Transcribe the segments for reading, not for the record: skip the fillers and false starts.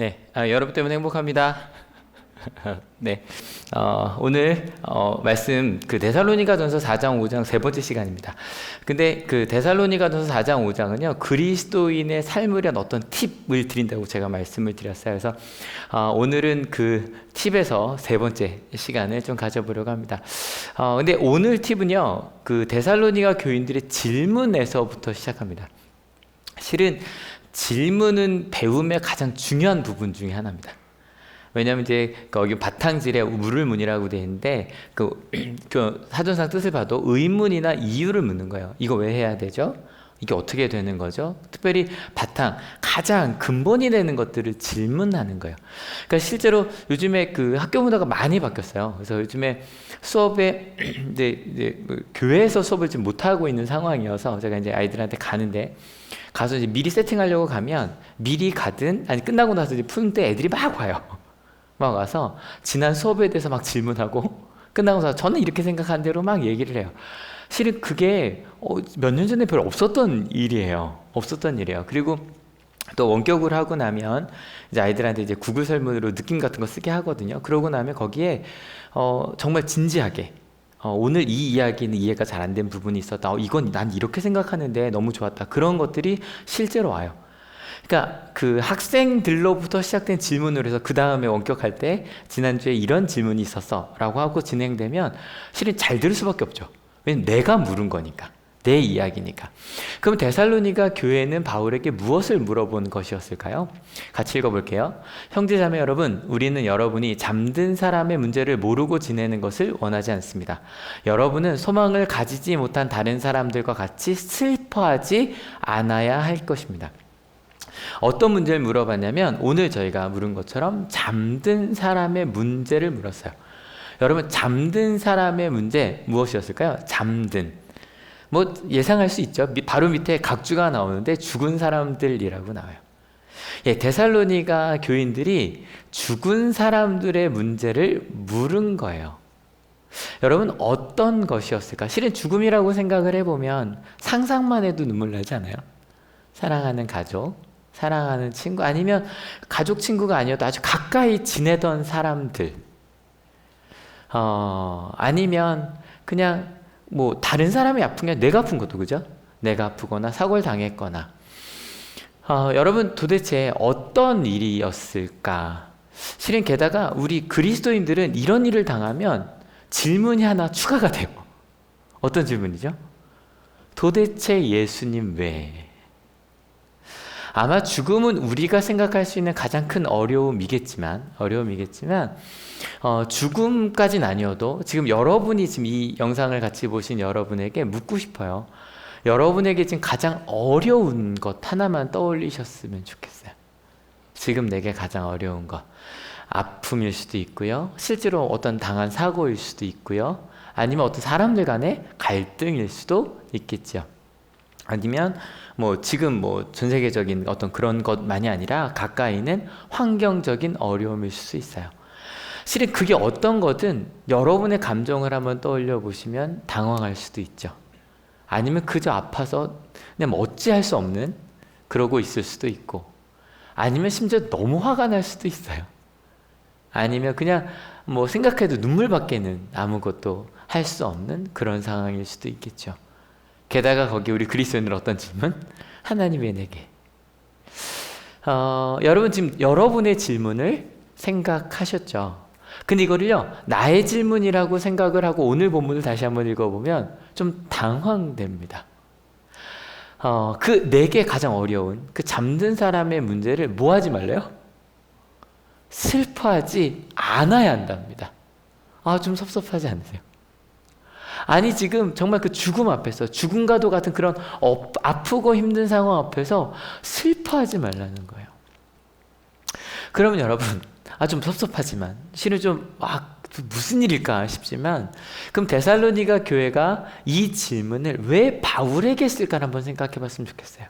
네, 여러분 때문에 행복합니다. 네, 오늘 말씀 데살로니가전서 4장 5장 세 번째 시간입니다. 근데 데살로니가전서 4장 5장은요 그리스도인의 삶을 위한 어떤 팁을 드린다고 제가 말씀을 드렸어요. 그래서 오늘은 그 팁에서 세 번째 시간을 좀 가져보려고 합니다. 근데 오늘 팁은요 데살로니가 교인들의 질문에서부터 시작합니다. 실은 질문은 배움의 가장 중요한 부분 중에 하나입니다. 왜냐하면 이제 거기 바탕질에 물을문이라고 되어 있는데 그 사전상 뜻을 봐도 의문이나 이유를 묻는 거예요. 이거 왜 해야 되죠? 이게 어떻게 되는 거죠? 특별히 바탕, 가장 근본이 되는 것들을 질문하는 거예요. 그러니까 실제로 요즘에 그 학교 문화가 많이 바뀌었어요. 그래서 요즘에 수업에 이제 교회에서 수업을 지금 못 하고 있는 상황이어서 제가 이제 아이들한테 가서 이제 미리 세팅하려고 가면 미리 가든 아니 끝나고 나서 이제 푸는 때 애들이 막 와요. 막 와서 지난 수업에 대해서 막 질문하고 끝나고 나서 저는 이렇게 생각하는 대로 막 얘기를 해요. 실은 그게 몇 년 전에 별로 없었던 일이에요. 그리고 또 원격을 하고 나면 이제 아이들한테 이제 구글 설문으로 느낌 같은 거 쓰게 하거든요. 그러고 나면 거기에 정말 진지하게 오늘 이 이야기는 이해가 잘 안 된 부분이 있었다. 이건 난 이렇게 생각하는데 너무 좋았다. 그런 것들이 실제로 와요. 그러니까 그 학생들로부터 시작된 질문으로 해서 그 다음에 원격할 때 지난주에 이런 질문이 있었어 라고 하고 진행되면 실은 잘 들을 수밖에 없죠. 왜냐면 내가 물은 거니까, 내 이야기니까. 그럼 데살로니가 교회는 바울에게 무엇을 물어본 것이었을까요? 같이 읽어볼게요. 형제자매 여러분, 우리는 여러분이 잠든 사람의 문제를 모르고 지내는 것을 원하지 않습니다. 여러분은 소망을 가지지 못한 다른 사람들과 같이 슬퍼하지 않아야 할 것입니다. 어떤 문제를 물어봤냐면 오늘 저희가 물은 것처럼 잠든 사람의 문제를 물었어요. 여러분, 잠든 사람의 문제 무엇이었을까요? 잠든. 뭐 예상할 수 있죠. 바로 밑에 각주가 나오는데 죽은 사람들이라고 나와요. 예, 데살로니가 교인들이 죽은 사람들의 문제를 물은 거예요. 여러분, 어떤 것이었을까? 실은 죽음이라고 생각을 해보면 상상만 해도 눈물 나지 않아요? 사랑하는 가족, 사랑하는 친구, 아니면 가족 친구가 아니어도 아주 가까이 지내던 사람들, 아니면 그냥 뭐 다른 사람이 아픈 게 내가 아픈 것도, 그죠? 내가 아프거나 사고를 당했거나. 여러분, 도대체 어떤 일이었을까? 실은 게다가 우리 그리스도인들은 이런 일을 당하면 질문이 하나 추가가 돼요. 어떤 질문이죠? 도대체 예수님 왜? 아마 죽음은 우리가 생각할 수 있는 가장 큰 어려움이겠지만 죽음까지는 아니어도 지금 여러분이 지금 이 영상을 같이 보신 여러분에게 묻고 싶어요. 여러분에게 지금 가장 어려운 것 하나만 떠올리셨으면 좋겠어요. 지금 내게 가장 어려운 것, 아픔일 수도 있고요, 실제로 어떤 당한 사고일 수도 있고요, 아니면 어떤 사람들 간의 갈등일 수도 있겠죠. 아니면 지금 전 세계적인 어떤 그런 것만이 아니라 가까이는 환경적인 어려움일 수 있어요. 실은 그게 어떤 거든 여러분의 감정을 한번 떠올려 보시면 당황할 수도 있죠. 아니면 그저 아파서 그냥 어찌할 수 없는 그러고 있을 수도 있고, 아니면 심지어 너무 화가 날 수도 있어요. 아니면 그냥 생각해도 눈물밖에는 아무것도 할 수 없는 그런 상황일 수도 있겠죠. 게다가 거기 우리 그리스도인은 어떤 질문? 하나님의 내게. 여러분, 지금 여러분의 질문을 생각하셨죠? 근데 이거를요, 나의 질문이라고 생각을 하고 오늘 본문을 다시 한번 읽어보면 좀 당황됩니다. 내게 가장 어려운 그 잠든 사람의 문제를 뭐 하지 말래요? 슬퍼하지 않아야 한답니다. 좀 섭섭하지 않으세요? 아니, 지금 정말 그 죽음 앞에서, 죽음과도 같은 그런 아프고 힘든 상황 앞에서 슬퍼하지 말라는 거예요. 그러면 여러분, 좀 섭섭하지만 실은 좀 무슨 일일까 싶지만, 그럼 데살로니가 교회가 이 질문을 왜 바울에게 했을까 한번 생각해 봤으면 좋겠어요.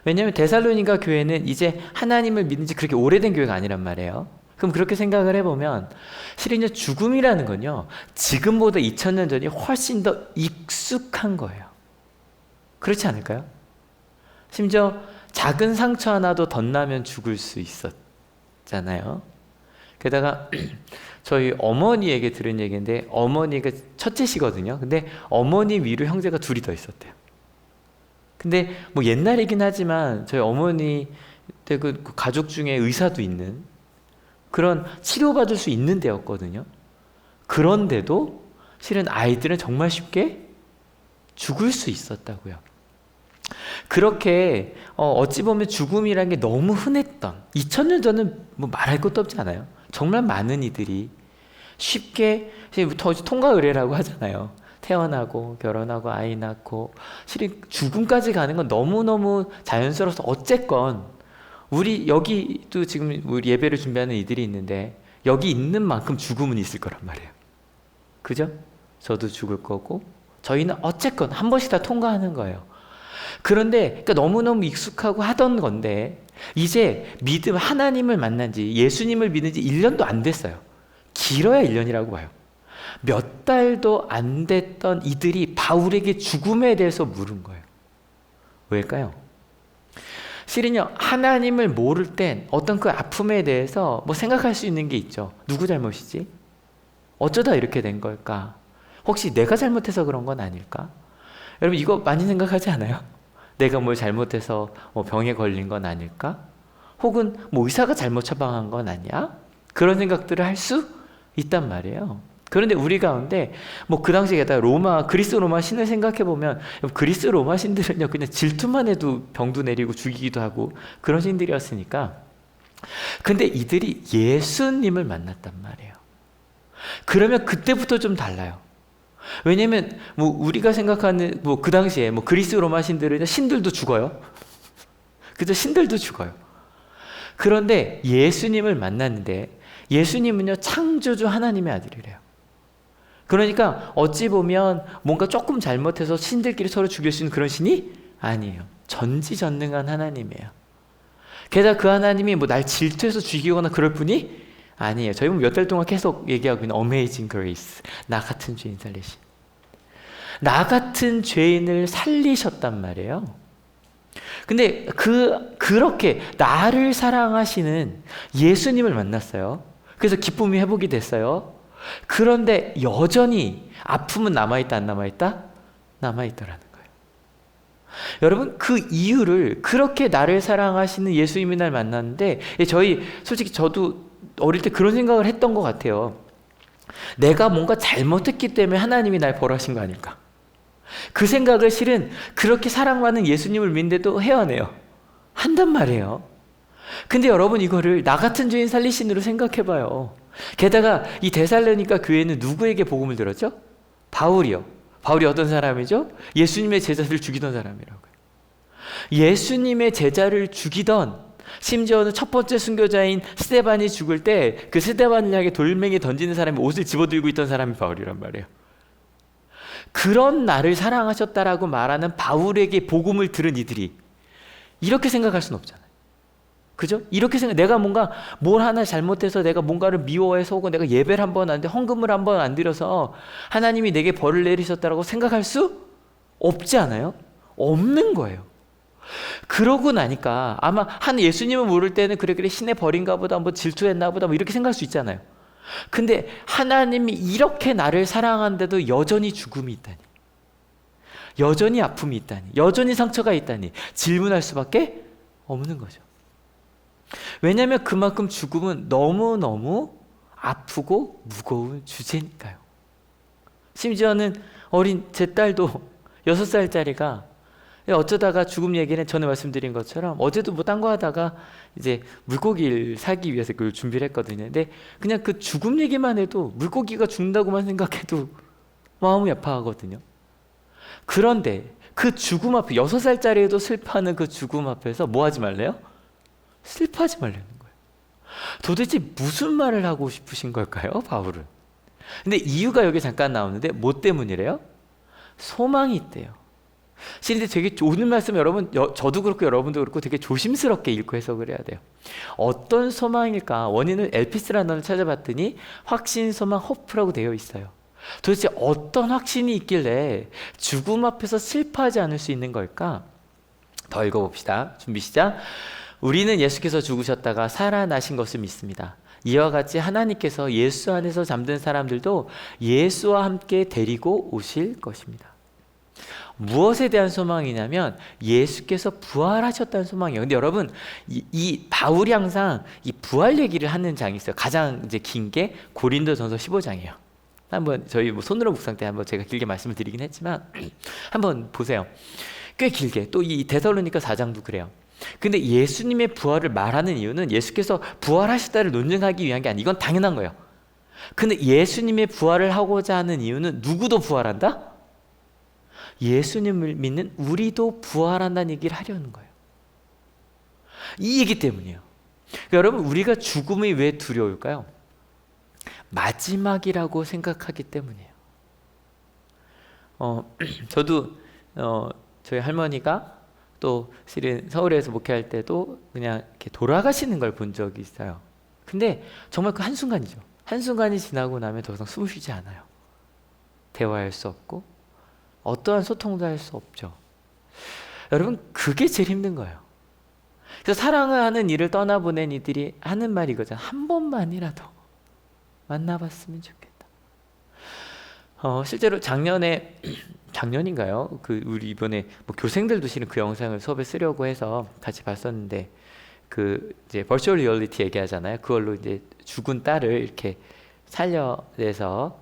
왜냐하면 데살로니가 교회는 이제 하나님을 믿은 지 그렇게 오래된 교회가 아니란 말이에요. 그럼 그렇게 생각을 해보면 실은 죽음이라는 건요, 지금보다 2000년 전이 훨씬 더 익숙한 거예요. 그렇지 않을까요? 심지어 작은 상처 하나도 덧나면 죽을 수 있잖아요. 게다가 저희 어머니에게 들은 얘기인데 어머니가 첫째시거든요. 근데 어머니 위로 형제가 둘이 더 있었대요. 근데 뭐 옛날이긴 하지만 저희 어머니 때 그 가족 중에 의사도 있는 그런 치료받을 수 있는 데였거든요. 그런데도 실은 아이들은 정말 쉽게 죽을 수 있었다고요. 그렇게 어찌 보면 죽음이라는 게 너무 흔했던 2000년 전은 뭐 말할 것도 없지 않아요. 정말 많은 이들이 쉽게 통과 의례라고 하잖아요. 태어나고 결혼하고 아이 낳고 실은 죽음까지 가는 건 너무너무 자연스러워서 어쨌건 우리 여기도 지금 우리 예배를 준비하는 이들이 있는데 여기 있는 만큼 죽음은 있을 거란 말이에요. 그죠? 저도 죽을 거고 저희는 어쨌건 한 번씩 다 통과하는 거예요. 그런데 그러니까 너무너무 익숙하고 하던 건데 이제 믿음 하나님을 만난 지 예수님을 믿은 지 1년도 안 됐어요. 길어야 1년이라고 봐요. 몇 달도 안 됐던 이들이 바울에게 죽음에 대해서 물은 거예요. 왜일까요? 실은요, 하나님을 모를 땐 어떤 그 아픔에 대해서 뭐 생각할 수 있는 게 있죠. 누구 잘못이지? 어쩌다 이렇게 된 걸까? 혹시 내가 잘못해서 그런 건 아닐까? 여러분 이거 많이 생각하지 않아요? 내가 뭘 잘못해서 병에 걸린 건 아닐까? 혹은 뭐 의사가 잘못 처방한 건 아니야? 그런 생각들을 할 수 있단 말이에요. 그런데 우리 가운데 뭐 그 당시에 게다가 그리스 로마 신을 생각해 보면 그리스 로마 신들은요 그냥 질투만 해도 병도 내리고 죽이기도 하고 그런 신들이었으니까. 근데 이들이 예수님을 만났단 말이에요. 그러면 그때부터 좀 달라요. 왜냐면 뭐 우리가 생각하는 뭐 그 당시에 뭐 그리스 로마 신들도 죽어요. 그죠? 신들도 죽어요. 그런데 예수님을 만났는데 예수님은요 창조주 하나님의 아들이래요. 그러니까 어찌 보면 뭔가 조금 잘못해서 신들끼리 서로 죽일 수 있는 그런 신이 아니에요. 전지전능한 하나님이에요. 게다가 그 하나님이 뭐 날 질투해서 죽이거나 그럴 분이 아니에요. 저희 몇 달 동안 계속 얘기하고 있는 Amazing Grace. 나 같은 죄인 살리신. 나 같은 죄인을 살리셨단 말이에요. 근데 그렇게 나를 사랑하시는 예수님을 만났어요. 그래서 기쁨이 회복이 됐어요. 그런데 여전히 아픔은 남아있다, 안 남아있다? 남아있더라는 거예요. 여러분, 그 이유를 그렇게 나를 사랑하시는 예수님이 날 만났는데, 솔직히 저도 어릴 때 그런 생각을 했던 것 같아요. 내가 뭔가 잘못했기 때문에 하나님이 날 벌하신 거 아닐까? 그 생각을 실은 그렇게 사랑받는 예수님을 믿는데도 해요, 안 해요? 한단 말이에요. 근데 여러분 이거를 나 같은 죄인 살리신으로 생각해봐요. 게다가 이 데살로니가 교회는 누구에게 복음을 들었죠? 바울이요. 바울이 어떤 사람이죠? 예수님의 제자를 죽이던 사람이라고요. 예수님의 제자를 죽이던, 심지어는 첫 번째 순교자인 스데반이 죽을 때 그 스데반을 향해 돌멩이 던지는 사람이 옷을 집어들고 있던 사람이 바울이란 말이에요. 그런 나를 사랑하셨다라고 말하는 바울에게 복음을 들은 이들이 이렇게 생각할 수는 없잖아요. 그죠? 이렇게 내가 뭔가 뭘 하나 잘못해서 내가 뭔가를 미워해서 혹은 내가 예배를 한 번 안 돼, 헌금을 한 번 안 드려서 하나님이 내게 벌을 내리셨다라고 생각할 수 없지 않아요? 없는 거예요. 그러고 나니까 아마 한 예수님을 모를 때는 그래 신의 벌인가 보다, 뭐 질투했나 보다, 뭐 이렇게 생각할 수 있잖아요. 근데 하나님이 이렇게 나를 사랑하는데도 여전히 죽음이 있다니, 여전히 아픔이 있다니, 여전히 상처가 있다니 질문할 수밖에 없는 거죠. 왜냐하면 그만큼 죽음은 너무너무 아프고 무거운 주제니까요. 심지어는 어린 제 딸도 6살짜리가 어쩌다가 죽음 얘기는 전에 말씀드린 것처럼 어제도 뭐 딴 거 하다가 이제 물고기를 사기 위해서 그걸 준비를 했거든요. 근데 그냥 그 죽음 얘기만 해도 물고기가 죽는다고만 생각해도 마음이 아파하거든요. 그런데 그 죽음 앞에 6살짜리에도 슬퍼하는 그 죽음 앞에서 뭐 하지 말래요? 슬퍼하지 말라는 거예요. 도대체 무슨 말을 하고 싶으신 걸까요, 바울은? 근데 이유가 여기 잠깐 나오는데 뭐 때문이래요? 소망이 있대요. 근데 되게 오늘 말씀 여러분, 저도 그렇고 여러분도 그렇고 되게 조심스럽게 읽고 해석을 해야 돼요. 어떤 소망일까? 원인을 엘피스라는 단어를 찾아봤더니 확신, 소망, 호프라고 되어 있어요. 도대체 어떤 확신이 있길래 죽음 앞에서 슬퍼하지 않을 수 있는 걸까? 더 읽어봅시다. 준비 시작. 우리는 예수께서 죽으셨다가 살아나신 것을 믿습니다. 이와 같이 하나님께서 예수 안에서 잠든 사람들도 예수와 함께 데리고 오실 것입니다. 무엇에 대한 소망이냐면 예수께서 부활하셨다는 소망이에요. 근데 여러분, 이 바울이 항상 이 부활 얘기를 하는 장이 있어요. 가장 이제 긴 게 고린도전서 15장이에요. 한번 저희 뭐 손으로 묵상 때 한번 제가 길게 말씀을 드리긴 했지만 한번 보세요. 꽤 길게. 또 이 데살로니가 4장도 그래요. 근데 예수님의 부활을 말하는 이유는 예수께서 부활하셨다를 논증하기 위한 게 아니에요. 이건 당연한 거예요. 근데 예수님의 부활을 하고자 하는 이유는 누구도 부활한다? 예수님을 믿는 우리도 부활한다는 얘기를 하려는 거예요. 이 얘기 때문이에요. 그러니까 여러분, 우리가 죽음이 왜 두려울까요? 마지막이라고 생각하기 때문이에요. 저도 저희 할머니가 또 실은 서울에서 목회할 때도 그냥 이렇게 돌아가시는 걸 본 적이 있어요. 근데 정말 그 한순간이죠. 한순간이 지나고 나면 더 이상 숨을 쉬지 않아요. 대화할 수 없고 어떠한 소통도 할 수 없죠. 여러분, 그게 제일 힘든 거예요. 그래서 사랑을 하는 이를 떠나보낸 이들이 하는 말이 이거잖아요. 한 번만이라도 만나봤으면 좋겠다. 실제로 작년인가요? 우리 이번에 뭐 교생들도 실은 그 영상을 수업에 쓰려고 해서 같이 봤었는데, 이제 버추얼 리얼리티 얘기하잖아요. 그걸로 이제 죽은 딸을 이렇게 살려내서,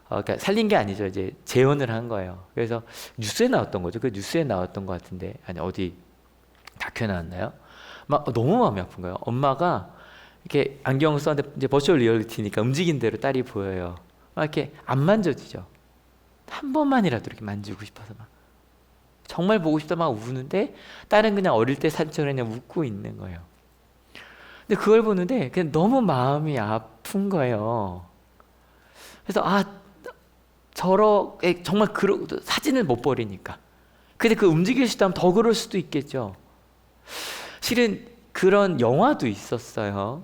그러니까 살린 게 아니죠. 이제 재혼을 한 거예요. 그래서 뉴스에 나왔던 거죠. 그 뉴스에 나왔던 것 같은데, 아니 어디 다큐에 나왔나요? 막 너무 마음이 아픈 거예요. 엄마가 이렇게 안경을 썼는데 이제 버추얼 리얼리티니까 움직인 대로 딸이 보여요. 막 이렇게 안 만져지죠. 한 번만이라도 이렇게 만지고 싶어서 막 정말 보고 싶다 막 우는데 딸은 그냥 어릴 때 사진처럼 그냥 웃고 있는 거예요. 근데 그걸 보는데 그냥 너무 마음이 아픈 거예요. 그래서 저렇게 정말 사진을 못 버리니까. 근데 그 움직일 수 있다면 더 그럴 수도 있겠죠. 실은 그런 영화도 있었어요.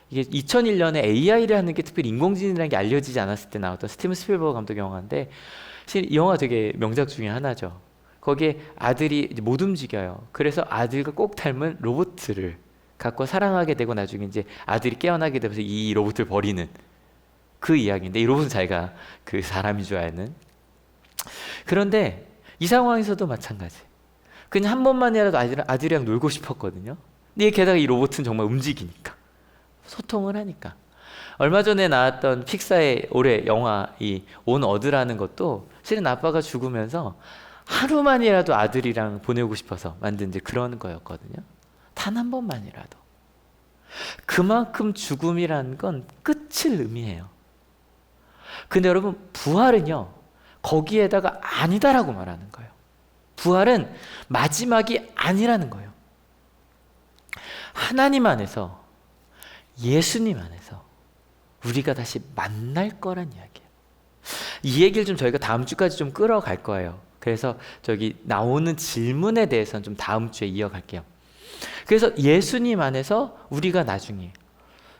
이게 2001년에 AI를 하는 게 특별히 인공지능이라는 게 알려지지 않았을 때 나왔던 스티븐 스필버그 감독 영화인데, 이 영화 되게 명작 중에 하나죠. 거기에 아들이 이제 못 움직여요. 그래서 아들과 꼭 닮은 로봇을 갖고 사랑하게 되고 나중에 이제 아들이 깨어나게 되면서 이 로봇을 버리는 그 이야기인데, 이 로봇은 자기가 그 사람인 줄 아는. 그런데 이 상황에서도 마찬가지. 그냥 한 번만이라도 아들이랑 놀고 싶었거든요. 근데 게다가 이 로봇은 정말 움직이니까, 소통을 하니까. 얼마 전에 나왔던 픽사의 올해 영화 이 온 어드라는 것도 실은 아빠가 죽으면서 하루만이라도 아들이랑 보내고 싶어서 만든 이제 그런 거였거든요. 단 한 번만이라도. 그만큼 죽음이라는 건 끝을 의미해요. 근데 여러분, 부활은요, 거기에다가 아니다라고 말하는 거예요. 부활은 마지막이 아니라는 거예요. 하나님 안에서, 예수님 안에서 우리가 다시 만날 거란 이야기예요. 이 얘기를 좀 저희가 다음 주까지 좀 끌어갈 거예요. 그래서 저기 나오는 질문에 대해서는 좀 다음 주에 이어갈게요. 그래서 예수님 안에서 우리가 나중에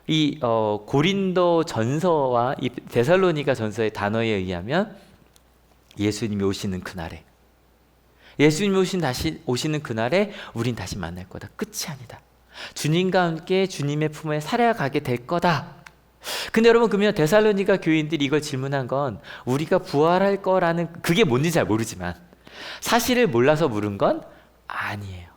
이 고린도 전서와 이 데살로니가 전서의 단어에 의하면 예수님이 오시는 그날에, 예수님이 오시는 그날에 우린 다시 만날 거다. 끝이 아니다. 주님과 함께 주님의 품에 살아가게 될 거다. 근데 여러분, 그러면 데살로니가 교인들이 이걸 질문한 건 우리가 부활할 거라는, 그게 뭔지 잘 모르지만 사실을 몰라서 물은 건 아니에요.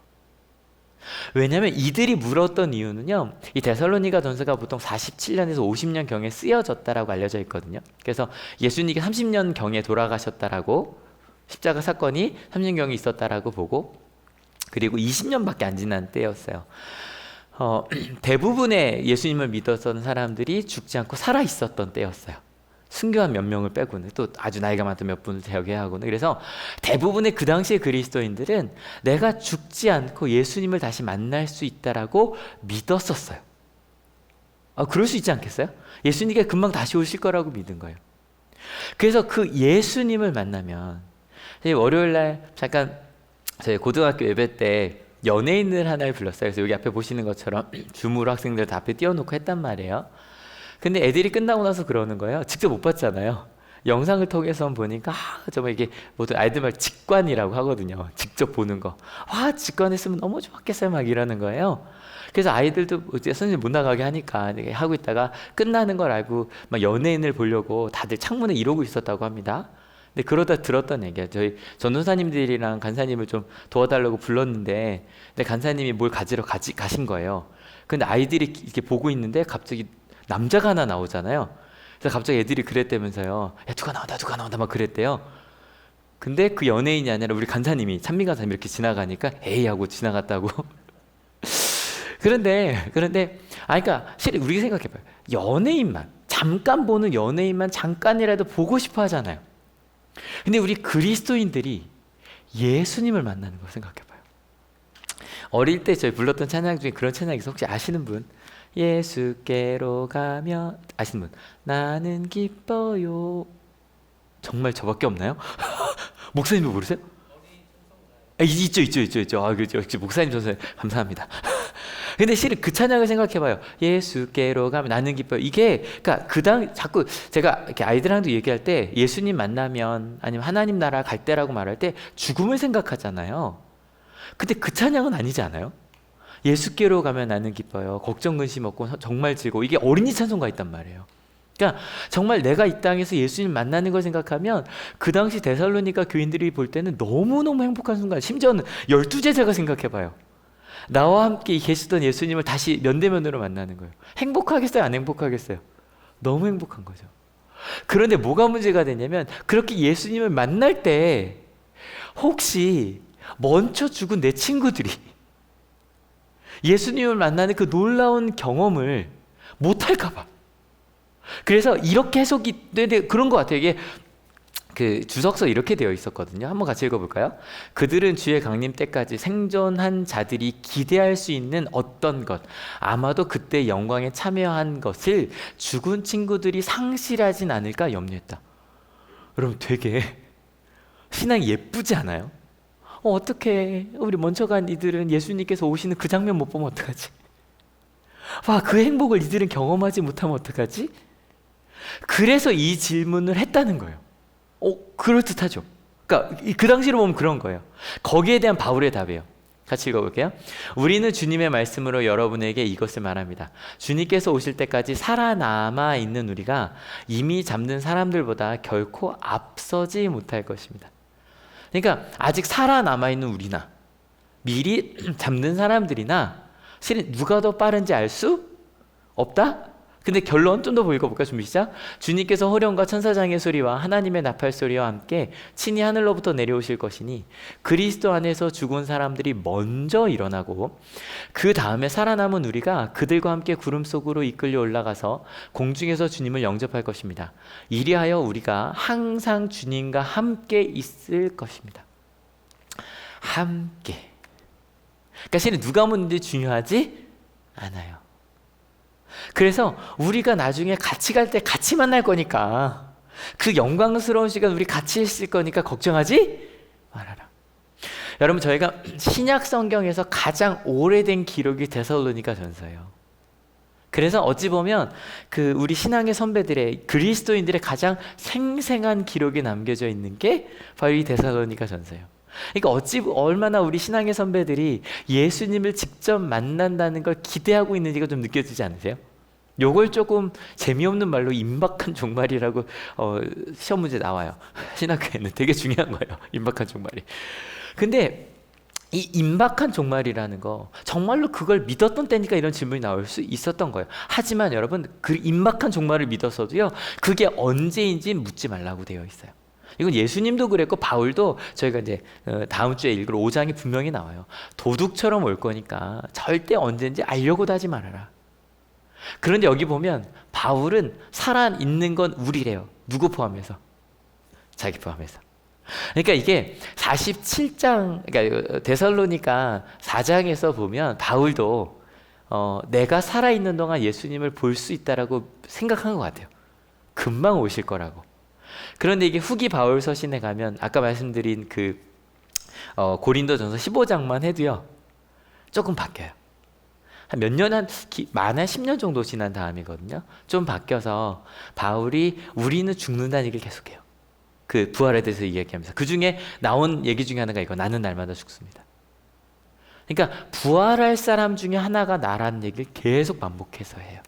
왜냐하면 이들이 물었던 이유는요, 이 데살로니가 전서가 보통 47년에서 50년 경에 쓰여졌다라고 알려져 있거든요. 그래서 예수님이 30년 경에 돌아가셨다라고, 십자가 사건이 30년 경에 있었다라고 보고, 그리고 20년밖에 안 지난 때였어요. 대부분의 예수님을 믿었던 사람들이 죽지 않고 살아 있었던 때였어요. 순교한 몇 명을 빼고는, 또 아주 나이가 많던 몇 분을 제외하고는. 그래서 대부분의 그 당시의 그리스도인들은 내가 죽지 않고 예수님을 다시 만날 수 있다라고 믿었었어요. 그럴 수 있지 않겠어요? 예수님이 금방 다시 오실 거라고 믿은 거예요. 그래서 그 예수님을 만나면, 월요일 날 잠깐 저희 고등학교 예배 때 연예인을 하나를 불렀어요. 그래서 여기 앞에 보시는 것처럼 줌으로 학생들 다 앞에 띄워놓고 했단 말이에요. 근데 애들이 끝나고 나서 그러는 거예요. 직접 못 봤잖아요. 영상을 통해서 보니까 정말 이게 모든 아이들 말 직관이라고 하거든요. 직접 보는 거. 직관했으면 너무 좋았겠어요. 막 이러는 거예요. 그래서 아이들도 이제 선생님 못 나가게 하니까 이렇게 하고 있다가 끝나는 걸 알고 막 연예인을 보려고 다들 창문에 이러고 있었다고 합니다. 근데 그러다 들었던 얘기야. 저희 전도사님들이랑 간사님을 좀 도와달라고 불렀는데, 근데 간사님이 뭘 가지러 가신 거예요. 근데 아이들이 이렇게 보고 있는데 갑자기 남자가 하나 나오잖아요. 그래서 갑자기 애들이 그랬다면서요. 야, 누가 나온다 막 그랬대요. 근데 그 연예인이 아니라 우리 간사님이, 찬민 간사님이 이렇게 지나가니까 에이 하고 지나갔다고. 그런데 그러니까 실은 우리 생각해봐요. 연예인만 잠깐 보는 연예인만 잠깐이라도 보고 싶어 하잖아요. 근데 우리 그리스도인들이 예수님을 만나는 걸 생각해봐요. 어릴 때 저희 불렀던 찬양 중에 그런 찬양이 있어서 혹시 아시는 분? 예수께로 가면, 아시는 분? 나는 기뻐요. 정말 저밖에 없나요? 목사님도 모르세요? 있죠. 아, 그렇죠. 역시 목사님 전사 감사합니다. 근데 실은 그 찬양을 생각해봐요. 예수께로 가면 나는 기뻐요. 이게, 그러니까 자꾸 제가 이렇게 아이들랑도 얘기할 때 예수님 만나면 아니면 하나님 나라 갈 때라고 말할 때 죽음을 생각하잖아요. 근데 그 찬양은 아니지 않아요? 예수께로 가면 나는 기뻐요. 걱정 근심 없고 정말 즐거워. 이게 어린이 찬송가 있단 말이에요. 그러니까 정말 내가 이 땅에서 예수님 만나는 걸 생각하면 그 당시 데살로니가 교인들이 볼 때는 너무너무 행복한 순간, 심지어는 12제자가 생각해봐요. 나와 함께 계시던 예수님을 다시 면대면으로 만나는 거예요. 행복하겠어요? 안 행복하겠어요? 너무 행복한 거죠. 그런데 뭐가 문제가 되냐면, 그렇게 예수님을 만날 때 혹시 먼저 죽은 내 친구들이 예수님을 만나는 그 놀라운 경험을 못할까 봐. 그래서 이렇게 해석이 그런 것 같아요. 이게 그 주석서 이렇게 되어 있었거든요. 한번 같이 읽어볼까요? 그들은 주의 강림 때까지 생존한 자들이 기대할 수 있는 어떤 것, 아마도 그때 영광에 참여한 것을 죽은 친구들이 상실하진 않을까 염려했다. 여러분, 되게 신앙이 예쁘지 않아요? 어떡해, 우리 먼저 간 이들은 예수님께서 오시는 그 장면 못 보면 어떡하지? 와, 그 행복을 이들은 경험하지 못하면 어떡하지? 그래서 이 질문을 했다는 거예요. 그럴듯하죠. 그러니까 그 당시로 보면 그런 거예요. 거기에 대한 바울의 답이에요. 같이 읽어볼게요. 우리는 주님의 말씀으로 여러분에게 이것을 말합니다. 주님께서 오실 때까지 살아남아 있는 우리가 이미 잠든 사람들보다 결코 앞서지 못할 것입니다. 그러니까 아직 살아남아 있는 우리나 미리 잠든 사람들이나 실은 누가 더 빠른지 알 수 없다? 근데 결론 좀 더 읽어볼까요? 준비 시작. 주님께서 호령과 천사장의 소리와 하나님의 나팔 소리와 함께 친히 하늘로부터 내려오실 것이니 그리스도 안에서 죽은 사람들이 먼저 일어나고 그 다음에 살아남은 우리가 그들과 함께 구름 속으로 이끌려 올라가서 공중에서 주님을 영접할 것입니다. 이리하여 우리가 항상 주님과 함께 있을 것입니다. 함께. 그러니까 실은 누가 묻는지 중요하지 않아요. 그래서 우리가 나중에 같이 갈 때 같이 만날 거니까, 그 영광스러운 시간 우리 같이 있을 거니까 걱정하지 말아라. 여러분, 저희가 신약 성경에서 가장 오래된 기록이 데살로니가 전서예요. 그래서 어찌 보면 그 우리 신앙의 선배들의, 그리스도인들의 가장 생생한 기록이 남겨져 있는 게 바로 이 데살로니가 전서예요. 그러니까 얼마나 우리 신앙의 선배들이 예수님을 직접 만난다는 걸 기대하고 있는지가 좀 느껴지지 않으세요? 요걸 조금 재미없는 말로 임박한 종말이라고 시험 문제 나와요. 신학교에는 되게 중요한 거예요. 임박한 종말이. 근데 이 임박한 종말이라는 거, 정말로 그걸 믿었던 때니까 이런 질문이 나올 수 있었던 거예요. 하지만 여러분, 그 임박한 종말을 믿었어도요, 그게 언제인지 묻지 말라고 되어 있어요. 이건 예수님도 그랬고 바울도, 저희가 이제 다음 주에 읽을 5장이 분명히 나와요. 도둑처럼 올 거니까 절대 언제인지 알려고도 하지 말아라. 그런데 여기 보면 바울은 살아있는 건 우리래요. 누구 포함해서? 자기 포함해서. 그러니까 이게 47장, 그러니까 데살로니가 4장에서 보면 바울도 내가 살아있는 동안 예수님을 볼 수 있다라고 생각한 것 같아요. 금방 오실 거라고. 그런데 이게 후기 바울 서신에 가면 아까 말씀드린 그 고린도전서 15장만 해도요, 조금 바뀌어요. 한 몇 년, 많아 10년 정도 지난 다음이거든요. 좀 바뀌어서 바울이 우리는 죽는다는 얘기를 계속해요. 그 부활에 대해서 이야기하면서 그 중에 나온 얘기 중에 하나가 이거, 나는 날마다 죽습니다. 그러니까 부활할 사람 중에 하나가 나라는 얘기를 계속 반복해서 해요.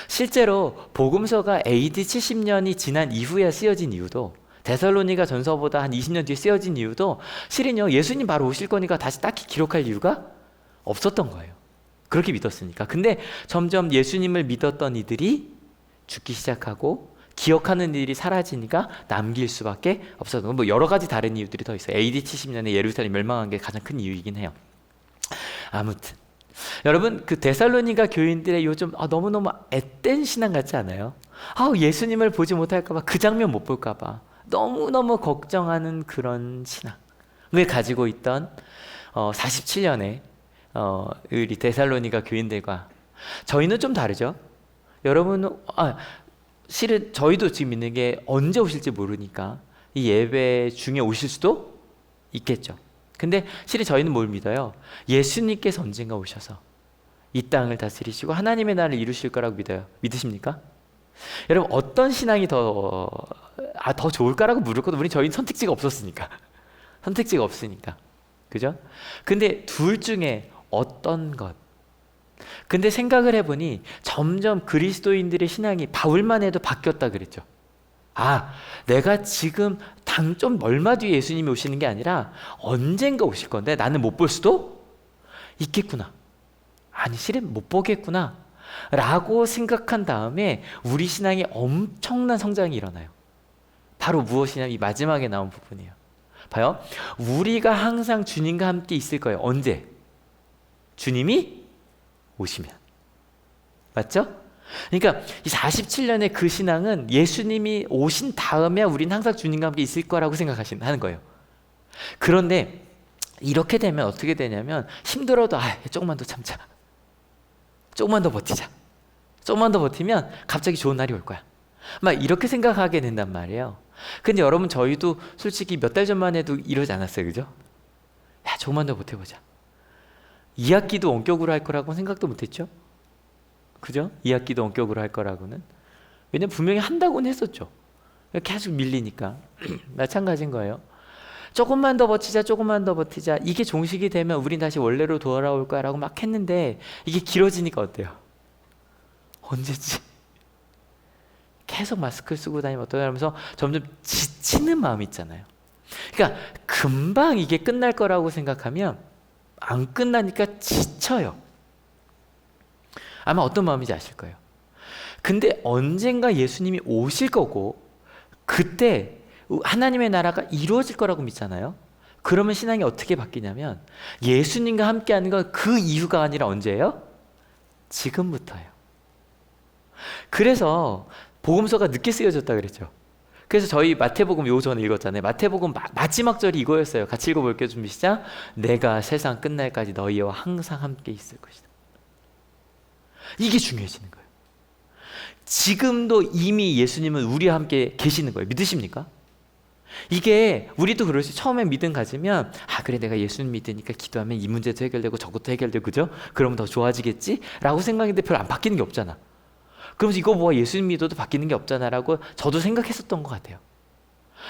실제로 복음서가 AD 70년이 지난 이후에 쓰여진 이유도, 데살로니가 전서보다 한 20년 뒤에 쓰여진 이유도 실은요, 예수님 바로 오실 거니까 다시 딱히 기록할 이유가 없었던 거예요. 그렇게 믿었으니까. 근데 점점 예수님을 믿었던 이들이 죽기 시작하고 기억하는 일이 사라지니까 남길 수밖에 없었던, 뭐 여러 가지 다른 이유들이 더 있어요. AD 70년에 예루살렘이 멸망한 게 가장 큰 이유이긴 해요. 아무튼 여러분, 그 데살로니가 교인들의 요즘 너무너무 앳된 신앙 같지 않아요? 예수님을 보지 못할까봐, 그 장면 못 볼까봐 너무너무 걱정하는 그런 신앙을 가지고 있던 47년에 우리 데살로니가 교인들과 저희는 좀 다르죠. 여러분은 실은 저희도 지금 있는 게 언제 오실지 모르니까 이 예배 중에 오실 수도 있겠죠. 근데 실은 저희는 뭘 믿어요? 예수님께서 언젠가 오셔서 이 땅을 다스리시고 하나님의 나라를 이루실 거라고 믿어요. 믿으십니까? 여러분, 어떤 신앙이 더 좋을까라고 물을 것도, 저희는 선택지가 없었으니까. 선택지가 없으니까. 그죠? 근데 둘 중에 어떤 것? 근데 생각을 해보니 점점 그리스도인들의 신앙이 바울만 해도 바뀌었다 그랬죠. 내가 지금 좀 얼마 뒤에 예수님이 오시는 게 아니라 언젠가 오실 건데 나는 못 볼 수도 있겠구나. 실은 못 보겠구나 라고 생각한 다음에 우리 신앙에 엄청난 성장이 일어나요. 바로 무엇이냐면 이 마지막에 나온 부분이에요. 봐요. 우리가 항상 주님과 함께 있을 거예요. 언제? 주님이 오시면. 맞죠? 그러니까 이 47년의 그 신앙은 예수님이 오신 다음에 우린 항상 주님과 함께 있을 거라고 하는 거예요. 그런데 이렇게 되면 어떻게 되냐면, 힘들어도 조금만 더 참자, 조금만 더 버티자, 조금만 더 버티면 갑자기 좋은 날이 올 거야, 막 이렇게 생각하게 된단 말이에요. 근데 여러분, 저희도 솔직히 몇 달 전만 해도 이러지 않았어요. 그죠? 조금만 더 버텨보자. 2학기도 원격으로 할 거라고 생각도 못했죠. 그죠? 2학기도 원격으로 할 거라고는. 왜냐면 분명히 한다고는 했었죠. 계속 밀리니까. 마찬가지인 거예요. 조금만 더 버티자, 조금만 더 버티자. 이게 종식이 되면 우린 다시 원래로 돌아올 거야 라고 막 했는데, 이게 길어지니까 어때요? 언제지? 계속 마스크를 쓰고 다니면 어떠냐 하면서 점점 지치는 마음이 있잖아요. 그러니까 금방 이게 끝날 거라고 생각하면 안 끝나니까 지쳐요. 아마 어떤 마음인지 아실 거예요. 근데 언젠가 예수님이 오실 거고 그때 하나님의 나라가 이루어질 거라고 믿잖아요. 그러면 신앙이 어떻게 바뀌냐면, 예수님과 함께하는 건 그 이유가 아니라 언제예요? 지금부터예요. 그래서 복음서가 늦게 쓰여졌다 그랬죠. 그래서 저희 마태복음 요 전에 읽었잖아요. 마태복음 마지막 절이 이거였어요. 같이 읽어볼게요. 준비 시작. 내가 세상 끝날까지 너희와 항상 함께 있을 것이다. 이게 중요해지는 거예요. 지금도 이미 예수님은 우리와 함께 계시는 거예요. 믿으십니까? 이게 우리도 그럴 수, 처음에 믿음 가지면 그래, 내가 예수님 믿으니까 기도하면 이 문제도 해결되고 저것도 해결되고, 그죠? 그러면 더 좋아지겠지? 라고 생각했는데 별로 안 바뀌는 게 없잖아. 그러면서 이거 뭐야, 예수님 믿어도 바뀌는 게 없잖아 라고 저도 생각했었던 것 같아요.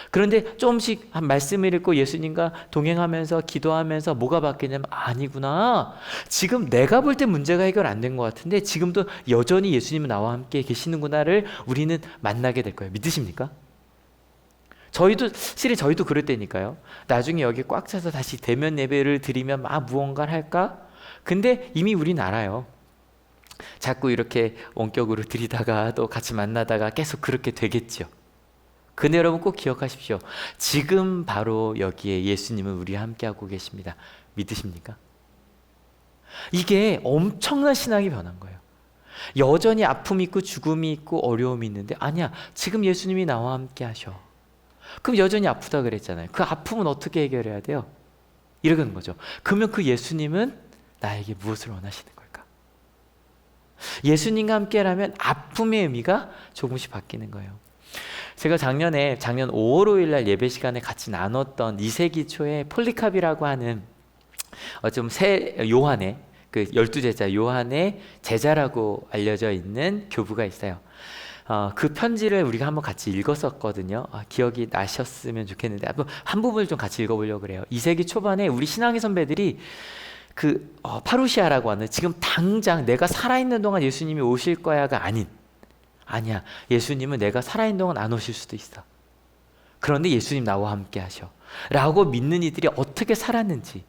그런데 조금씩 한 말씀을 읽고 예수님과 동행하면서 기도하면서 뭐가 바뀌냐면, 아니구나, 지금 내가 볼 때 문제가 해결 안 된 것 같은데 지금도 여전히 예수님은 나와 함께 계시는구나를 우리는 만나게 될 거예요. 믿으십니까? 저희도 그럴 때니까요. 나중에 여기 꽉 차서 다시 대면 예배를 드리면 무언가를 할까? 근데 이미 우린 알아요. 자꾸 이렇게 원격으로 드리다가 또 같이 만나다가 계속 그렇게 되겠죠. 근데 여러분 꼭 기억하십시오. 지금 바로 여기에 예수님은 우리와 함께하고 계십니다. 믿으십니까? 이게 엄청난 신앙이 변한 거예요. 여전히 아픔이 있고 죽음이 있고 어려움이 있는데, 아니야, 지금 예수님이 나와 함께 하셔. 그럼 여전히 아프다 그랬잖아요. 그 아픔은 어떻게 해결해야 돼요? 이러는 거죠. 그러면 그 예수님은 나에게 무엇을 원하시는 걸까? 예수님과 함께라면 아픔의 의미가 조금씩 바뀌는 거예요. 제가 작년 5월 5일 날 예배 시간에 같이 나눴던 2세기 초에 폴리캅이라고 하는 좀 요한의 그 12제자 요한의 제자라고 알려져 있는 교부가 있어요. 그 편지를 우리가 한번 같이 읽었었거든요. 기억이 나셨으면 좋겠는데 한 부분을 좀 같이 읽어보려고 그래요. 2세기 초반에 우리 신앙의 선배들이 파루시아라고 하는, 지금 당장 내가 살아있는 동안 예수님이 오실 거야가 아니야. 예수님은 내가 살아있는 동안 안 오실 수도 있어. 그런데 예수님 나와 함께 하셔 라고 믿는 이들이 어떻게 살았는지,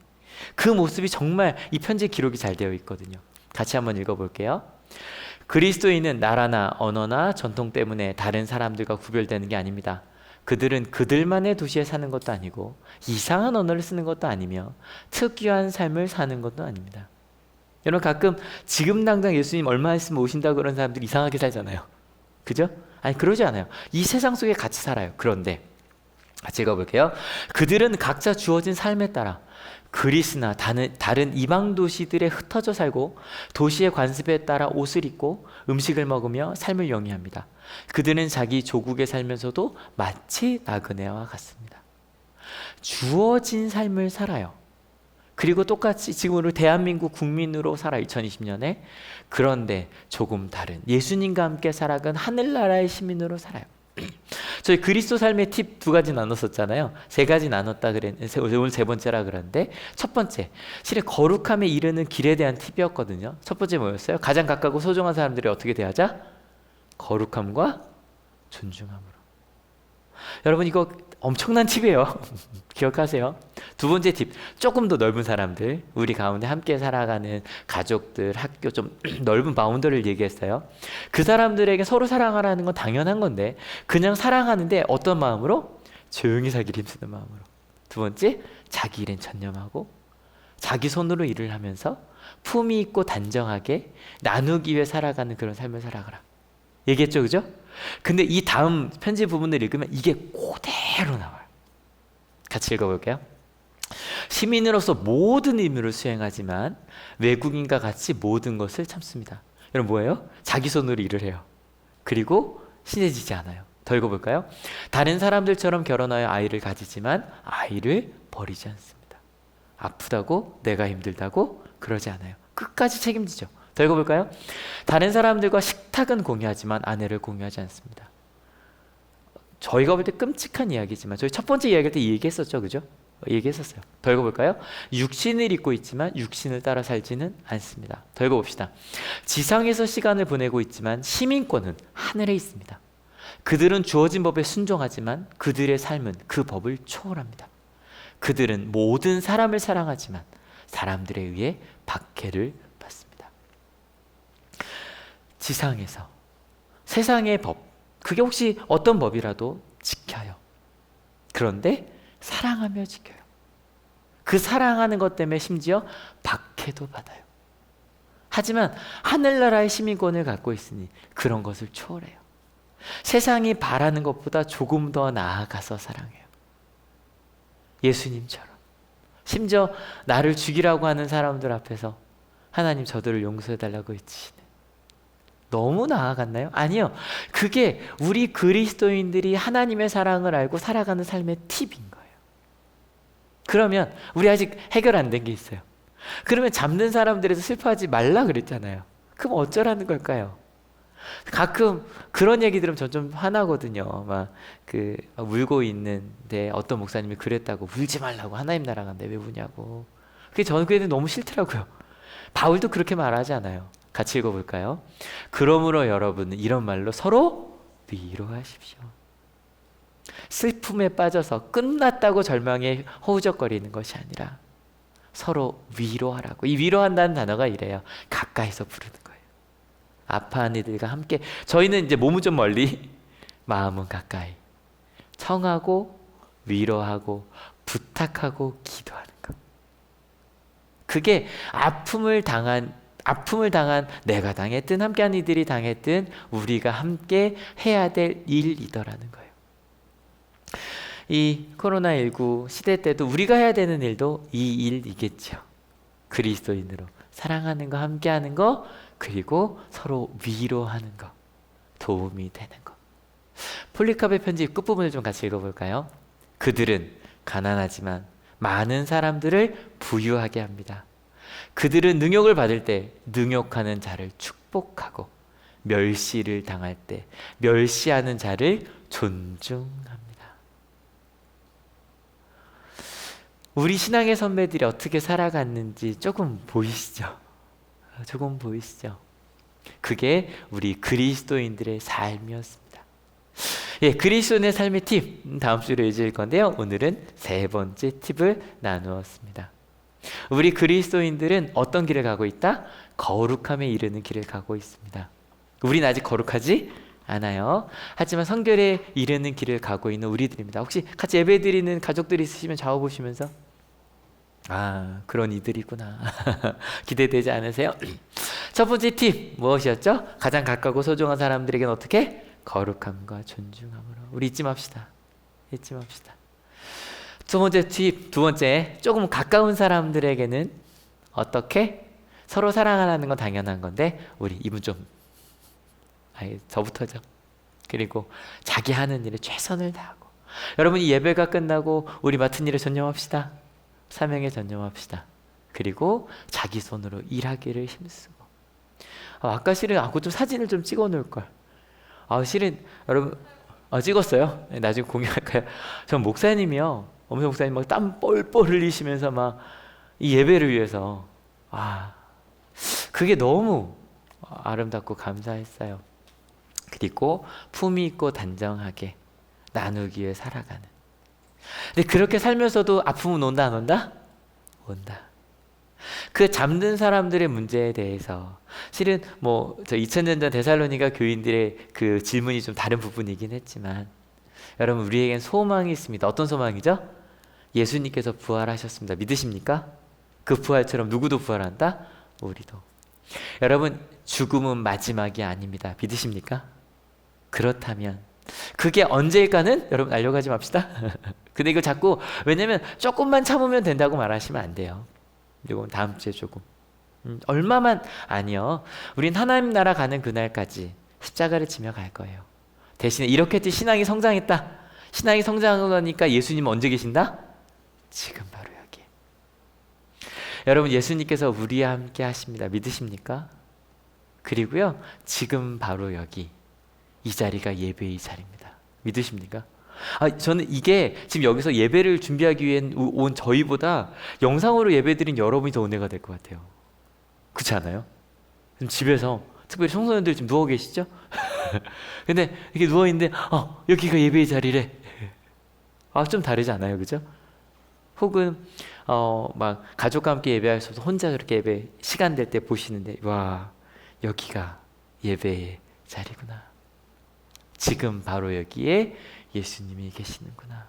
그 모습이 정말 이 편지 기록이 잘 되어 있거든요. 같이 한번 읽어볼게요. 그리스도인은 나라나 언어나 전통 때문에 다른 사람들과 구별되는 게 아닙니다. 그들은 그들만의 도시에 사는 것도 아니고 이상한 언어를 쓰는 것도 아니며 특유한 삶을 사는 것도 아닙니다. 여러분, 가끔 지금 당장 예수님 얼마 있으면 오신다고 그런 사람들이 이상하게 살잖아요. 그죠? 아니, 그러지 않아요. 이 세상 속에 같이 살아요. 그런데 같이 읽어볼게요. 그들은 각자 주어진 삶에 따라 그리스나 다른 이방 도시들에 흩어져 살고 도시의 관습에 따라 옷을 입고 음식을 먹으며 삶을 영위합니다. 그들은 자기 조국에 살면서도 마치 나그네와 같습니다. 주어진 삶을 살아요. 그리고 똑같이 지금 우리 대한민국 국민으로 살아 2020년에. 그런데 조금 다른 예수님과 함께 살아간 하늘나라의 시민으로 살아요. 저희 그리스도 삶의 팁 2가지 나눴었잖아요. 3가지 나눴다 그랬는데 오늘 3번째라 그러는데, 첫 번째, 실은 거룩함에 이르는 길에 대한 팁이었거든요. 첫 번째 뭐였어요? 가장 가깝고 소중한 사람들이 어떻게 대하자? 거룩함과 존중함으로. 여러분, 이거 엄청난 팁이에요. 기억하세요. 2번째 팁, 조금 더 넓은 사람들, 우리 가운데 함께 살아가는 가족들, 학교, 좀 넓은 바운더리를 얘기했어요. 그 사람들에게 서로 사랑하라는 건 당연한 건데, 그냥 사랑하는데 어떤 마음으로? 조용히 살기를 힘쓰는 마음으로. 2번째, 자기 일엔 전념하고 자기 손으로 일을 하면서 품위 있고 단정하게 나누기 위해 살아가는 그런 삶을 살아가라 얘기했죠. 그죠? 근데 이 다음 편지 부분을 읽으면 이게 그대로 나와요. 같이 읽어볼게요. 시민으로서 모든 의무를 수행하지만 외국인과 같이 모든 것을 참습니다. 여러분, 뭐예요? 자기 손으로 일을 해요. 그리고 친해지지 않아요. 더 읽어볼까요? 다른 사람들처럼 결혼하여 아이를 가지지만 아이를 버리지 않습니다. 아프다고, 내가 힘들다고 그러지 않아요. 끝까지 책임지죠. 더 읽어볼까요? 다른 사람들과 식탁은 공유하지만 아내를 공유하지 않습니다. 저희가 볼 때 끔찍한 이야기지만 저희 첫 번째 이야기할 때 이 얘기했었죠. 그죠? 얘기했었어요. 더 읽어볼까요? 육신을 입고 있지만 육신을 따라 살지는 않습니다. 더 읽어봅시다. 지상에서 시간을 보내고 있지만 시민권은 하늘에 있습니다. 그들은 주어진 법에 순종하지만 그들의 삶은 그 법을 초월합니다. 그들은 모든 사람을 사랑하지만 사람들에 의해 박해를 받습니다. 지상에서 세상의 법, 그게 혹시 어떤 법이라도 지켜요. 그런데 사랑하며 지켜요. 그 사랑하는 것 때문에 심지어 박해도 받아요. 하지만 하늘나라의 시민권을 갖고 있으니 그런 것을 초월해요. 세상이 바라는 것보다 조금 더 나아가서 사랑해요. 예수님처럼. 심지어 나를 죽이라고 하는 사람들 앞에서 하나님 저들을 용서해달라고 외치시네. 너무 나아갔나요? 아니요. 그게 우리 그리스도인들이 하나님의 사랑을 알고 살아가는 삶의 팁인 거예요. 그러면 우리 아직 해결 안 된 게 있어요. 그러면 잡는 사람들에서 슬퍼하지 말라 그랬잖아요. 그럼 어쩌라는 걸까요? 가끔 그런 얘기 들으면 전 좀 화나거든요. 막 울고 있는데 어떤 목사님이 그랬다고, 울지 말라고, 하나님 나라 간대 왜 우냐고. 그게 저는 그게 너무 싫더라고요. 바울도 그렇게 말하지 않아요. 같이 읽어볼까요? 그러므로 여러분은 이런 말로 서로 위로하십시오. 슬픔에 빠져서 끝났다고 절망에 허우적거리는 것이 아니라 서로 위로하라고. 이 위로한다는 단어가 이래요. 가까이서 부르는 거예요. 아파하는 이들과 함께. 저희는 이제 몸은 좀 멀리, 마음은 가까이. 청하고 위로하고 부탁하고 기도하는 것. 그게 아픔을 당한 내가 당했든 함께한 이들이 당했든 우리가 함께 해야 될 일이더라는 거예요. 이 코로나19 시대 때도 우리가 해야 되는 일도 이 일이겠죠. 그리스도인으로 사랑하는 거, 함께하는 거, 그리고 서로 위로하는 거, 도움이 되는 거. 폴리카베 편지 끝부분을 좀 같이 읽어볼까요? 그들은 가난하지만 많은 사람들을 부유하게 합니다. 그들은 능욕을 받을 때 능욕하는 자를 축복하고 멸시를 당할 때 멸시하는 자를 존중합니다. 우리 신앙의 선배들이 어떻게 살아갔는지 조금 보이시죠? 조금 보이시죠? 그게 우리 그리스도인들의 삶이었습니다. 예, 그리스도인의 삶의 팁 다음 주로 이어질 건데요. 오늘은 세 번째 팁을 나누었습니다. 우리 그리스도인들은 어떤 길을 가고 있다? 거룩함에 이르는 길을 가고 있습니다. 우리는 아직 거룩하지 않아요. 하지만 성결에 이르는 길을 가고 있는 우리들입니다. 혹시 같이 예배드리는 가족들이 있으시면 좌우 보시면서 그런 이들이구나 기대되지 않으세요? 첫 번째 팁 무엇이었죠? 가장 가깝고 소중한 사람들에게는 어떻게? 거룩함과 존중함으로. 우리 잊지 맙시다. 잊지 맙시다. 두 번째 팁, 두 번째, 조금 가까운 사람들에게는 어떻게? 서로 사랑하라는 건 당연한 건데 우리 이분 좀 저부터죠. 그리고 자기 하는 일에 최선을 다하고. 여러분이 예배가 끝나고 우리 맡은 일에 전념합시다. 사명에 전념합시다. 그리고 자기 손으로 일하기를 힘쓰고. 아까 실은 그거 좀 사진을 좀 찍어 놓을 걸. 실은 여러분 찍었어요. 나중에 공유할까요? 전 목사님이요. 엄청 목사님 막 땀 뻘뻘 흘리시면서 막 이 예배를 위해서 그게 너무 아름답고 감사했어요. 그리고 품위 있고 단정하게 나누기 위해 살아가는. 근데 그렇게 살면서도 아픔은 온다 안 온다? 온다. 그 잠든 사람들의 문제에 대해서 실은 저 2000년 전 데살로니가 교인들의 그 질문이 좀 다른 부분이긴 했지만 여러분 우리에겐 소망이 있습니다. 어떤 소망이죠? 예수님께서 부활하셨습니다. 믿으십니까? 그 부활처럼 누구도 부활한다? 우리도. 여러분 죽음은 마지막이 아닙니다. 믿으십니까? 그렇다면 그게 언제일까는 여러분 알려가지 맙시다. 근데 이거 자꾸 왜냐면 조금만 참으면 된다고 말하시면 안 돼요. 이건 다음 주에 조금 얼마만 아니요. 우린 하나님 나라 가는 그날까지 십자가를 지며 갈 거예요. 대신에 이렇게 했더니 신앙이 성장했다. 신앙이 성장하니까 예수님은 언제 계신다? 지금 바로 여기. 여러분 예수님께서 우리와 함께 하십니다. 믿으십니까? 그리고요 지금 바로 여기 이 자리가 예배의 자리입니다. 믿으십니까? 저는 이게 지금 여기서 예배를 준비하기 위해 온 저희보다 영상으로 예배드린 여러분이 더 은혜가 될 것 같아요. 그렇지 않아요? 지금 집에서 특별히 청소년들 지금 누워 계시죠? 근데 이렇게 누워있는데 여기가 예배의 자리래. 좀 다르지 않아요? 그죠? 혹은 막 가족과 함께 예배할 수 없어 혼자 그렇게 예배 시간 될 때 보시는데 와 여기가 예배의 자리구나. 지금 바로 여기에 예수님이 계시는구나.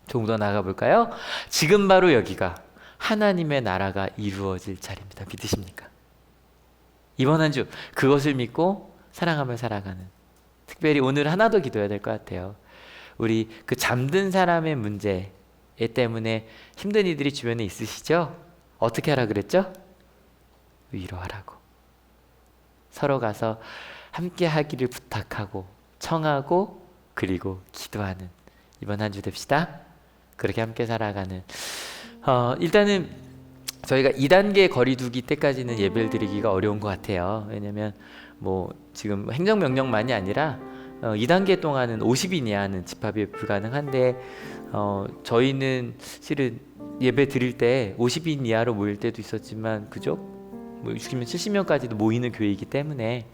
조금 더 나가 볼까요? 지금 바로 여기가 하나님의 나라가 이루어질 자리입니다. 믿으십니까? 이번 한 주 그것을 믿고 사랑하며 살아가는, 특별히 오늘 하나 더 기도해야 될 것 같아요. 우리 그 잠든 사람의 문제 때문에 힘든 이들이 주변에 있으시죠? 어떻게 하라 그랬죠? 위로하라고. 서로 가서 함께 하기를 부탁하고 청하고 그리고 기도하는 이번 한 주 됩시다. 그렇게 함께 살아가는 일단은 저희가 2단계 거리두기 때까지는 예배를 드리기가 어려운 것 같아요. 왜냐면 지금 행정명령만이 아니라 2단계 동안은 50인 이하는 집합이 불가능한데 저희는 실은 예배 드릴 때 50인 이하로 모일 때도 있었지만 그죠? 60명, 70명까지도 모이는 교회이기 때문에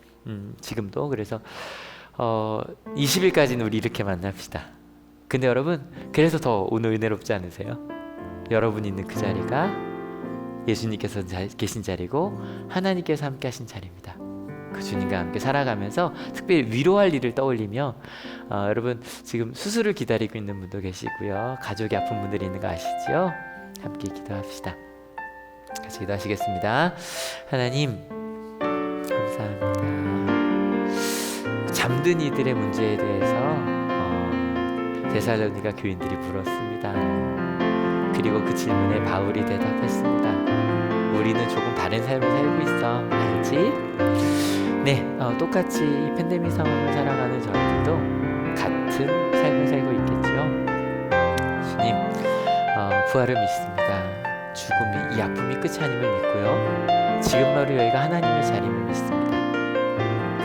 지금도 그래서 20일까지는 우리 이렇게 만납시다. 근데 여러분 그래서 더 오늘 은혜롭지 않으세요? 여러분 있는 그 자리가 예수님께서 계신 자리고 하나님께서 함께 하신 자리입니다. 그 주님과 함께 살아가면서 특별히 위로할 일을 떠올리며 여러분 지금 수술을 기다리고 있는 분도 계시고요. 가족이 아픈 분들이 있는 거 아시죠? 함께 기도합시다. 같이 기도하시겠습니다. 하나님 감사합니다. 잠든 이들의 문제에 대해서 데살로니가 교인들이 물었습니다. 그리고 그 질문에 바울이 대답했습니다. 우리는 조금 다른 삶을 살고 있어. 알지? 네, 똑같이 이 팬데믹 상황을 살아가는 저희들도 같은 삶을 살고 있겠죠. 주님, 부활을 믿습니다. 죽음이 이 아픔이 끝이 아님을 믿고요. 지금 바로 여기가 하나님의 자리임을 믿습니다.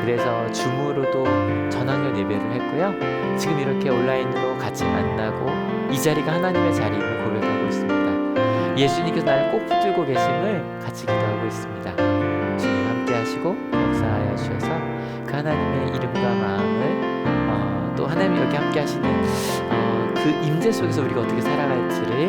그래서 줌으로도 전학년 예배를 했고요. 지금 이렇게 온라인으로 같이 만나고 이 자리가 하나님의 자리임을 고백하고 있습니다. 예수님께서 나를 꼭 붙들고 계심을 같이 기도하고 있습니다. 주님 함께 하시고 역사하여 주셔서 그 하나님의 이름과 마음을 또 하나님이 여기 함께 하시는 그 임재 속에서 우리가 어떻게 살아갈지를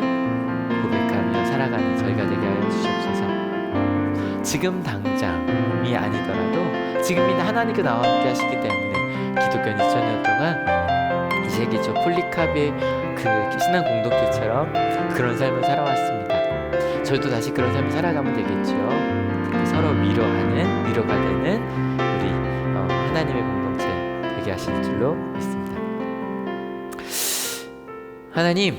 고백하며 살아가는 저희가 되게 하여 주시옵소서. 지금 당장이 아니더라도 지금 이미 하나님께 나와 함께 하시기 때문에 기독교는 2000년 동안 이 세계적 폴리카비의 그 신앙 공동체처럼 그런 삶을 살아왔습니다. 저희도 다시 그런 삶을 살아가면 되겠죠. 특히 서로 위로가 되는 우리 하나님의 공동체 되게 하실 줄로 믿습니다. 하나님,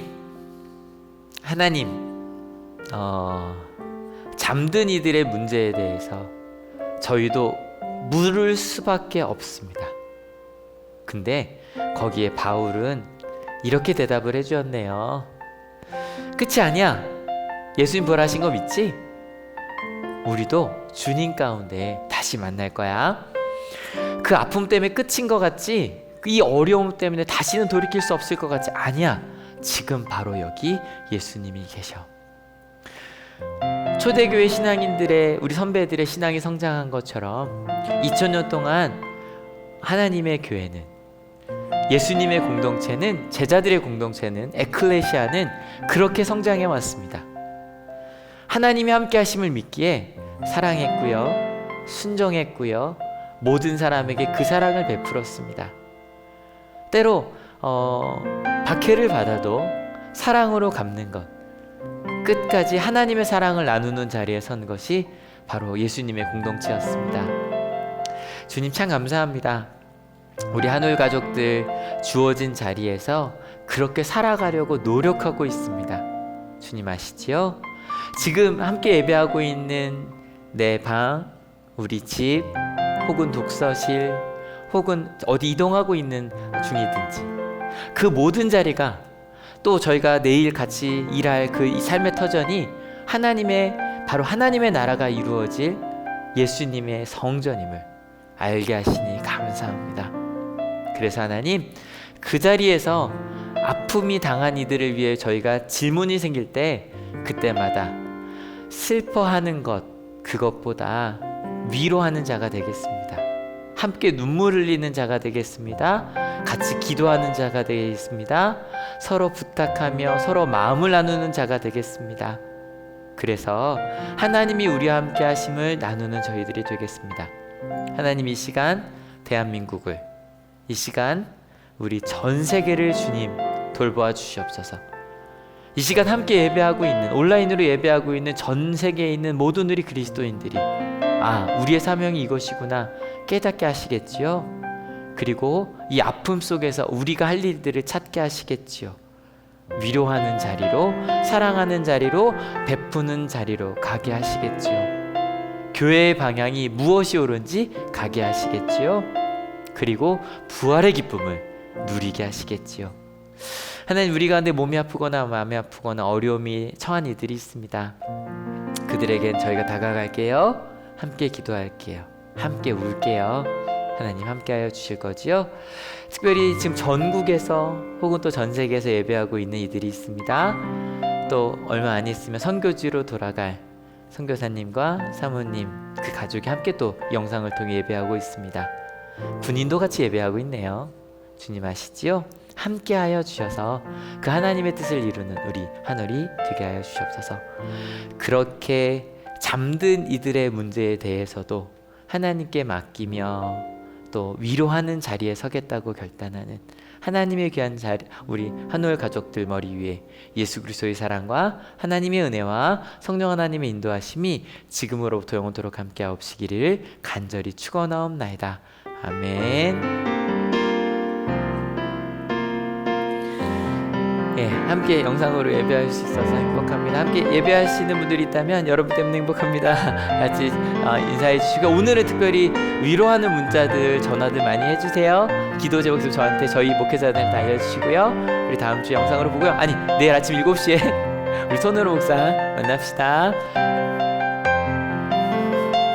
잠든 이들의 문제에 대해서 저희도 물을 수밖에 없습니다. 근데 거기에 바울은 이렇게 대답을 해주었네요. 끝이 아니야. 예수님 부활하신 거 믿지? 우리도 주님 가운데 다시 만날 거야. 그 아픔 때문에 끝인 것 같지? 이 어려움 때문에 다시는 돌이킬 수 없을 것 같지? 아니야. 지금 바로 여기 예수님이 계셔. 초대교회 신앙인들의 우리 선배들의 신앙이 성장한 것처럼 2000년 동안 하나님의 교회는, 예수님의 공동체는, 제자들의 공동체는, 에클레시아는 그렇게 성장해 왔습니다. 하나님이 함께 하심을 믿기에 사랑했고요, 순종했고요, 모든 사람에게 그 사랑을 베풀었습니다. 때로 박해를 받아도 사랑으로 갚는 것, 끝까지 하나님의 사랑을 나누는 자리에 선 것이 바로 예수님의 공동체였습니다. 주님 참 감사합니다. 우리 한올 가족들 주어진 자리에서 그렇게 살아가려고 노력하고 있습니다. 주님 아시지요? 지금 함께 예배하고 있는 내 방, 우리 집, 혹은 독서실, 혹은 어디 이동하고 있는 중이든지 그 모든 자리가, 또 저희가 내일 같이 일할 그 이 삶의 터전이 바로 하나님의 나라가 이루어질 예수님의 성전임을 알게 하시니 감사합니다. 그래서 하나님, 그 자리에서 아픔이 당한 이들을 위해 저희가 질문이 생길 때 그때마다 슬퍼하는 것, 그것보다 위로하는 자가 되겠습니다. 함께 눈물 흘리는 자가 되겠습니다. 같이 기도하는 자가 되겠습니다. 서로 부탁하며 서로 마음을 나누는 자가 되겠습니다. 그래서 하나님이 우리와 함께 하심을 나누는 저희들이 되겠습니다. 하나님, 이 시간 대한민국을, 이 시간 우리 전 세계를 주님 돌보아 주시옵소서. 이 시간 함께 예배하고 있는, 온라인으로 예배하고 있는 전 세계에 있는 모든 우리 그리스도인들이 우리의 사명이 이것이구나 깨닫게 하시겠지요. 그리고 이 아픔 속에서 우리가 할 일들을 찾게 하시겠지요. 위로하는 자리로, 사랑하는 자리로, 베푸는 자리로 가게 하시겠지요. 교회의 방향이 무엇이 옳은지 가게 하시겠지요. 그리고 부활의 기쁨을 누리게 하시겠지요. 하나님, 우리 가운데 몸이 아프거나 마음이 아프거나 어려움이 처한 이들이 있습니다. 그들에겐 저희가 다가갈게요. 함께 기도할게요. 함께 울게요. 하나님 함께하여 주실 거지요. 특별히 지금 전국에서 혹은 또 전 세계에서 예배하고 있는 이들이 있습니다. 또 얼마 안 있으면 선교지로 돌아갈 선교사님과 사모님, 그 가족이 함께 또 영상을 통해 예배하고 있습니다. 군인도 같이 예배하고 있네요. 주님 아시지요? 함께하여 주셔서 그 하나님의 뜻을 이루는 우리 한올이 되게 하여 주시옵소서. 그렇게 잠든 이들의 문제에 대해서도 하나님께 맡기며 또 위로하는 자리에 서겠다고 결단하는 하나님의 귀한 자리, 우리 한올 가족들 머리 위에 예수 그리스도의 사랑과 하나님의 은혜와 성령 하나님의 인도하심이 지금으로부터 영원토록 함께하옵시기를 간절히 축원하옵나이다. 아멘. 함께 영상으로 예배할 수 있어서 행복합니다. 함께 예배하시는 분들이 있다면 여러분 때문에 행복합니다. 같이 인사해 주시고, 오늘은 특별히 위로하는 문자들, 전화들 많이 해주세요. 기도 제목 저한테, 저희 목회자들한테 알려주시고요. 우리 다음 주 영상으로 보고요. 내일 아침 7시에 우리 손으로 묵상 만납시다.